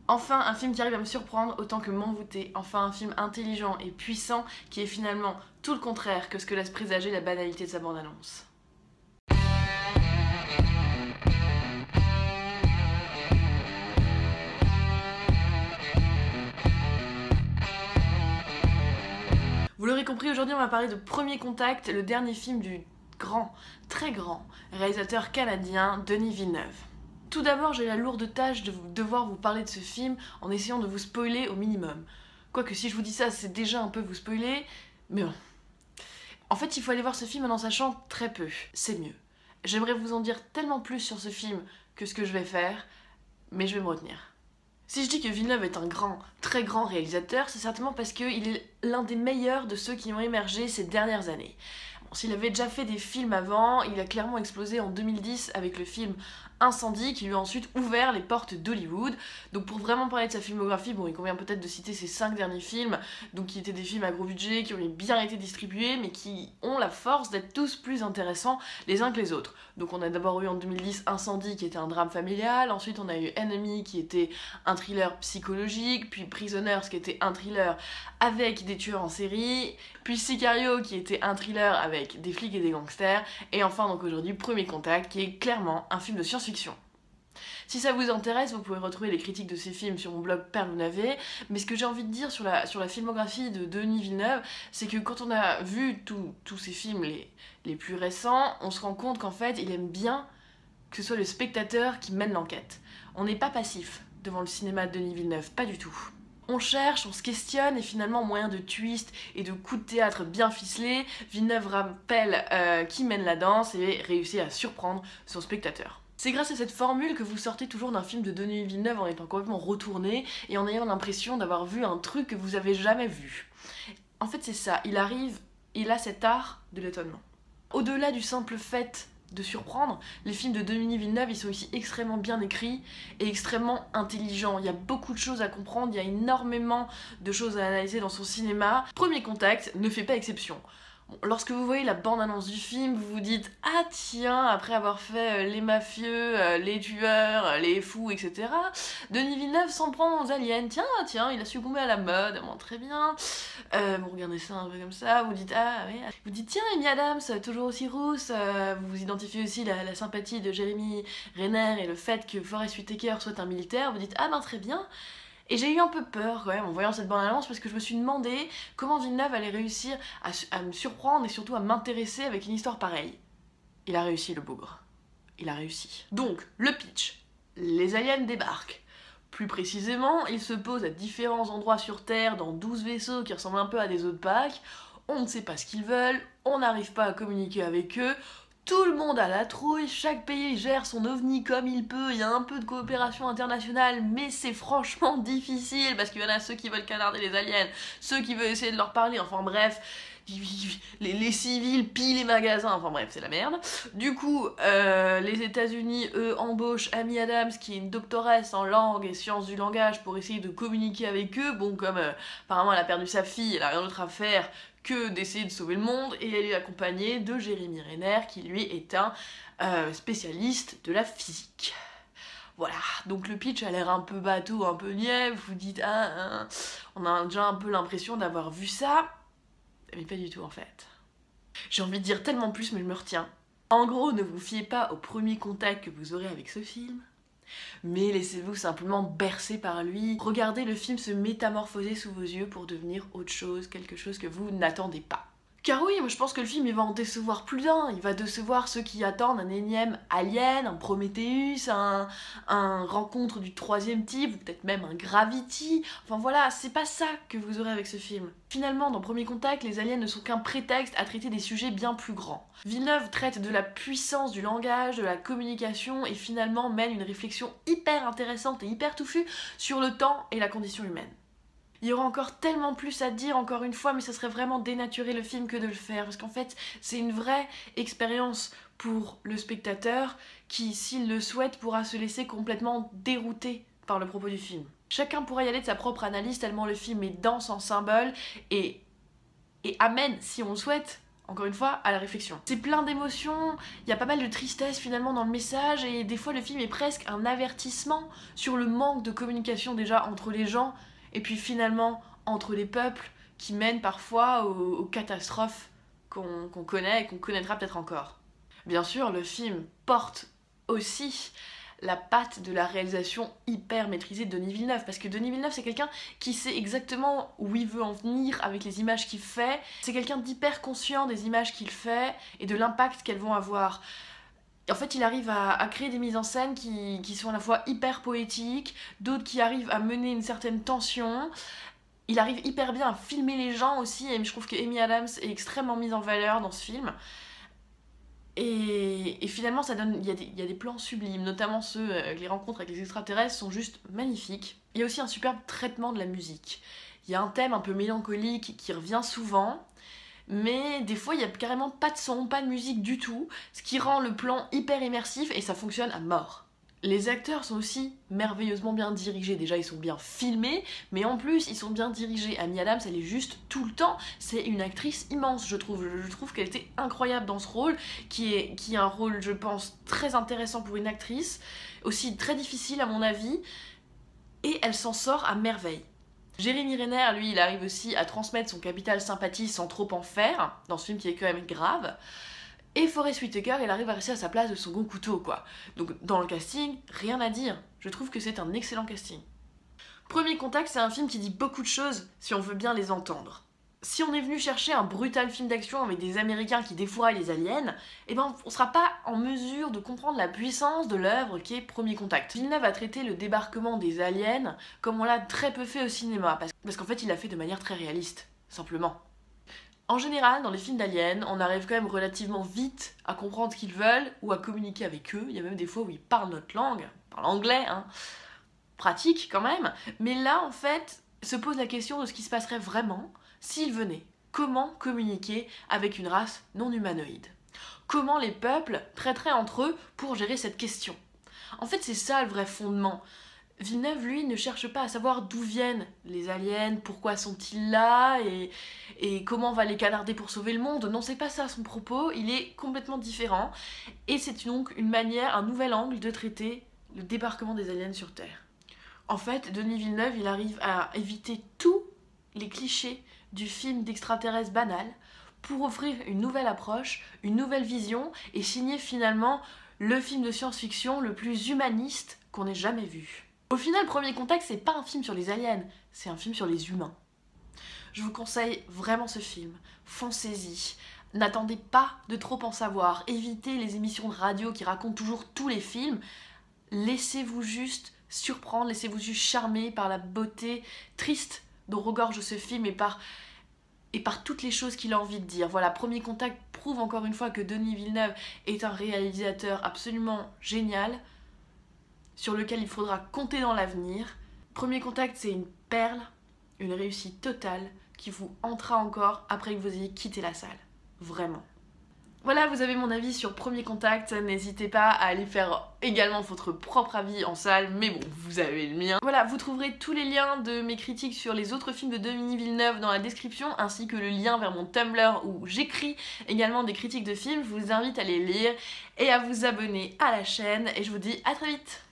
Enfin, un film qui arrive à me surprendre autant que m'envoûter. Enfin, un film intelligent et puissant qui est finalement tout le contraire que ce que laisse présager la banalité de sa bande-annonce. Vous l'aurez compris, aujourd'hui on va parler de Premier Contact, le dernier film du grand, très grand réalisateur canadien Denis Villeneuve. Tout d'abord, j'ai la lourde tâche de devoir vous parler de ce film en essayant de vous spoiler au minimum. Quoique si je vous dis ça, c'est déjà un peu vous spoiler, mais bon. En fait, il faut aller voir ce film en sachant très peu, c'est mieux. J'aimerais vous en dire tellement plus sur ce film que ce que je vais faire, mais je vais me retenir. Si je dis que Villeneuve est un grand, très grand réalisateur, c'est certainement parce qu'il est l'un des meilleurs de ceux qui ont émergé ces dernières années. Bon, s'il avait déjà fait des films avant, il a clairement explosé en 2010 avec le film Incendie qui lui a ensuite ouvert les portes d'Hollywood. Donc pour vraiment parler de sa filmographie, bon, il convient peut-être de citer ses 5 derniers films, donc qui étaient des films à gros budget, qui ont bien été distribués, mais qui ont la force d'être tous plus intéressants les uns que les autres. Donc on a d'abord eu en 2010 Incendie qui était un drame familial, ensuite on a eu Enemy qui était un thriller psychologique, puis Prisoners qui était un thriller avec des tueurs en série, puis Sicario qui était un thriller avec des flics et des gangsters, et enfin donc aujourd'hui Premier Contact qui est clairement un film de science-fiction. Si ça vous intéresse, vous pouvez retrouver les critiques de ces films sur mon blog Perle ou Navet, mais ce que j'ai envie de dire sur la filmographie de Denis Villeneuve, c'est que quand on a vu tous ces films les plus récents, on se rend compte qu'en fait il aime bien que ce soit le spectateur qui mène l'enquête. On n'est pas passif devant le cinéma de Denis Villeneuve, pas du tout. On cherche, on se questionne et finalement moyen de twist et de coups de théâtre bien ficelés, Villeneuve rappelle qui mène la danse et réussit à surprendre son spectateur. C'est grâce à cette formule que vous sortez toujours d'un film de Denis Villeneuve en étant complètement retourné et en ayant l'impression d'avoir vu un truc que vous avez jamais vu. En fait c'est ça, il a cet art de l'étonnement. Au-delà du simple fait de surprendre, les films de Denis Villeneuve ils sont aussi extrêmement bien écrits et extrêmement intelligents. Il y a beaucoup de choses à comprendre, il y a énormément de choses à analyser dans son cinéma. Premier Contact ne fait pas exception. Lorsque vous voyez la bande-annonce du film, vous vous dites « Ah tiens, après avoir fait les mafieux, les tueurs, les fous, etc. » Denis Villeneuve s'en prend aux aliens. Tiens, il a succombé à la mode, bon, très bien. Vous regardez ça un peu comme ça, vous dites « Ah oui. » Vous dites « Tiens, Amy Adams, toujours aussi rousse. » Vous identifiez aussi la sympathie de Jeremy Renner et le fait que Forest Whitaker soit un militaire. Vous dites « Ah ben très bien. » Et j'ai eu un peu peur quand même en voyant cette bande-annonce parce que je me suis demandé comment Villeneuve allait réussir à me surprendre et surtout à m'intéresser avec une histoire pareille. Il a réussi le bougre. Il a réussi. Donc, le pitch. Les aliens débarquent. Plus précisément, ils se posent à différents endroits sur Terre dans 12 vaisseaux qui ressemblent un peu à des œufs de Pâques. On ne sait pas ce qu'ils veulent, on n'arrive pas à communiquer avec eux. Tout le monde a la trouille, chaque pays gère son ovni comme il peut, il y a un peu de coopération internationale, mais c'est franchement difficile, parce qu'il y en a ceux qui veulent canarder les aliens, ceux qui veulent essayer de leur parler, enfin bref, les civils pillent les magasins, enfin bref, c'est la merde. Du coup, les États-Unis, eux, embauchent Amy Adams, qui est une doctoresse en langue et sciences du langage, pour essayer de communiquer avec eux. Bon, comme apparemment elle a perdu sa fille, elle a rien d'autre à faire que d'essayer de sauver le monde, et elle est accompagnée de Jeremy Renner, qui lui est un spécialiste de la physique. Voilà, donc le pitch a l'air un peu bateau, un peu niais, vous vous dites on a déjà un peu l'impression d'avoir vu ça, mais pas du tout en fait. J'ai envie de dire tellement plus, mais je me retiens. En gros, ne vous fiez pas au premier contact que vous aurez avec ce film, mais laissez-vous simplement bercer par lui. Regardez le film se métamorphoser sous vos yeux pour devenir autre chose, quelque chose que vous n'attendez pas. Car oui, moi je pense que le film il va en décevoir plus d'un, il va décevoir ceux qui attendent un énième Alien, un Prometheus, un rencontre du troisième type, ou peut-être même un Gravity, enfin voilà, c'est pas ça que vous aurez avec ce film. Finalement, dans Premier Contact, les aliens ne sont qu'un prétexte à traiter des sujets bien plus grands. Villeneuve traite de la puissance du langage, de la communication, et finalement mène une réflexion hyper intéressante et hyper touffue sur le temps et la condition humaine. Il y aura encore tellement plus à dire encore une fois, mais ça serait vraiment dénaturer le film que de le faire, parce qu'en fait c'est une vraie expérience pour le spectateur qui, s'il le souhaite, pourra se laisser complètement dérouter par le propos du film. Chacun pourra y aller de sa propre analyse tellement le film est dense en symboles et amène, si on le souhaite, encore une fois, à la réflexion. C'est plein d'émotions, il y a pas mal de tristesse finalement dans le message, et des fois le film est presque un avertissement sur le manque de communication déjà entre les gens, et puis finalement entre les peuples, qui mènent parfois aux catastrophes qu'on connaît et qu'on connaîtra peut-être encore. Bien sûr, le film porte aussi la patte de la réalisation hyper maîtrisée de Denis Villeneuve, parce que Denis Villeneuve c'est quelqu'un qui sait exactement où il veut en venir avec les images qu'il fait, c'est quelqu'un d'hyper conscient des images qu'il fait et de l'impact qu'elles vont avoir. En fait, il arrive à créer des mises en scène qui sont à la fois hyper poétiques, d'autres qui arrivent à mener une certaine tension. Il arrive hyper bien à filmer les gens aussi, et je trouve que Amy Adams est extrêmement mise en valeur dans ce film. Et finalement, ça donne, il y a des plans sublimes, notamment ceux, les rencontres avec les extraterrestres sont juste magnifiques. Il y a aussi un superbe traitement de la musique. Il y a un thème un peu mélancolique qui revient souvent, mais des fois il y a carrément pas de son, pas de musique du tout, ce qui rend le plan hyper immersif et ça fonctionne à mort. Les acteurs sont aussi merveilleusement bien dirigés. Déjà, ils sont bien filmés, mais en plus, ils sont bien dirigés. Amy Adams, elle est juste tout le temps. C'est une actrice immense, je trouve. Je trouve qu'elle était incroyable dans ce rôle, qui est un rôle, je pense, très intéressant pour une actrice, aussi très difficile à mon avis, et elle s'en sort à merveille. Jérémy Renner, lui, il arrive aussi à transmettre son capital sympathie sans trop en faire, dans ce film qui est quand même grave. Et Forest Whitaker, il arrive à rester à sa place de son second couteau, quoi. Donc dans le casting, rien à dire. Je trouve que c'est un excellent casting. Premier Contact, c'est un film qui dit beaucoup de choses si on veut bien les entendre. Si on est venu chercher un brutal film d'action avec des Américains qui défouraillent les aliens, eh ben on sera pas en mesure de comprendre la puissance de l'œuvre qui est Premier Contact. Villeneuve a traité le débarquement des aliens comme on l'a très peu fait au cinéma, parce qu'en fait il l'a fait de manière très réaliste, simplement. En général, dans les films d'aliens, on arrive quand même relativement vite à comprendre ce qu'ils veulent ou à communiquer avec eux. Il y a même des fois où ils parlent notre langue, ils parlent anglais, hein. Pratique quand même. Mais là, en fait, se pose la question de ce qui se passerait vraiment s'ils venaient. Comment communiquer avec une race non humanoïde? Comment les peuples traiteraient entre eux pour gérer cette question? En fait, c'est ça le vrai fondement. Villeneuve, lui, ne cherche pas à savoir d'où viennent les aliens, pourquoi sont-ils là, et comment on va les canarder pour sauver le monde. Non, c'est pas ça son propos, il est complètement différent. Et c'est donc une manière, un nouvel angle de traiter le débarquement des aliens sur Terre. En fait, Denis Villeneuve, il arrive à éviter tous les clichés du film d'extraterrestre banal pour offrir une nouvelle approche, une nouvelle vision, et signer finalement le film de science-fiction le plus humaniste qu'on ait jamais vu. Au final, Premier Contact, c'est pas un film sur les aliens, c'est un film sur les humains. Je vous conseille vraiment ce film, foncez-y. N'attendez pas de trop en savoir, évitez les émissions de radio qui racontent toujours tous les films. Laissez-vous juste surprendre, laissez-vous juste charmer par la beauté triste dont regorge ce film et par toutes les choses qu'il a envie de dire. Voilà, Premier Contact prouve encore une fois que Denis Villeneuve est un réalisateur absolument génial, sur lequel il faudra compter dans l'avenir. Premier Contact, c'est une perle, une réussite totale qui vous hantera encore après que vous ayez quitté la salle. Vraiment. Voilà, vous avez mon avis sur Premier Contact, n'hésitez pas à aller faire également votre propre avis en salle, mais bon, vous avez le mien. Voilà, vous trouverez tous les liens de mes critiques sur les autres films de Denis Villeneuve dans la description, ainsi que le lien vers mon Tumblr où j'écris également des critiques de films. Je vous invite à les lire et à vous abonner à la chaîne, et je vous dis à très vite.